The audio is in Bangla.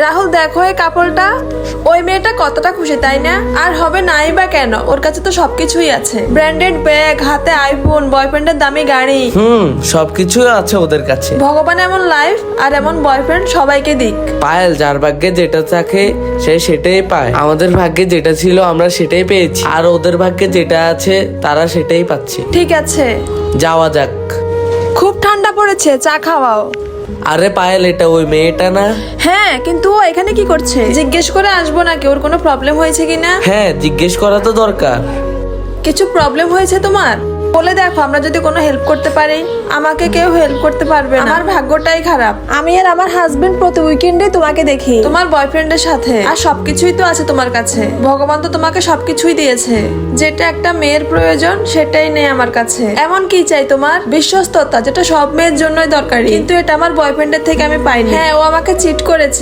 রাহুল দেখো এই কাপড়টা, ওই মেয়েটা কতটা খুশি তাই না? আর হবে নাই বা কেন, ওর কাছে তো সবকিছুই আছে, ব্র্যান্ডেড ব্যাগ, হাতে আইফোন, বয়ফ্রেন্ডের দামি গাড়ি। সবকিছু আছে ওদের কাছে। ভগবান এমন লাইফ আর এমন বয়ফ্রেন্ড সবাইকে দিক। পায়েল, যার ভাগ্যে যেটা থাকে সে সেটাই পায়। আমাদের ভাগ্যে যেটা ছিল আমরা সেটাই পেয়েছি, আর ওদের ভাগ্যে যেটা আছে তারা সেটাই পাচ্ছে। ঠিক আছে, যাওয়া যাক। খুব ঠান্ডা পড়েছে, চা খাওয়াও। আরে পায়েল, এটা ওই মেয়েটা না? হ্যাঁ, কিন্তু ও এখানে কি করছে? জিজ্ঞেস করে আসবো নাকি ওর কোনো প্রবলেম হয়েছে কিনা? হ্যাঁ, জিজ্ঞেস করা তো দরকার। কিছু প্রবলেম হয়েছে তোমার? বলে দেখো, আমরা যদি কোনো হেল্প করতে পারি। আমাকে কেউ হেল্প করতে পারবে না, আমার ভাগ্যটাই খারাপ। আমি আর আমার হাজবেন্ড প্রতি উইকেন্ডে তোমাকে দেখি তোমার বয়ফ্রেন্ডের সাথে, আর সবকিছুই তো আছে তোমার কাছে। ভগবান তো তোমাকে সবকিছুই দিয়েছে, যেটা একটা মেয়ের প্রয়োজন সেটাই নেই আমার কাছে। এমন কি চাই তোমার? বিশ্বস্ততা, যেটা সব মেয়ের জন্যই দরকারি, কিন্তু এটা আমার বয়ফ্রেন্ডের থেকে আমি পাইনি। হ্যাঁ, ও আমাকে চিট করেছে।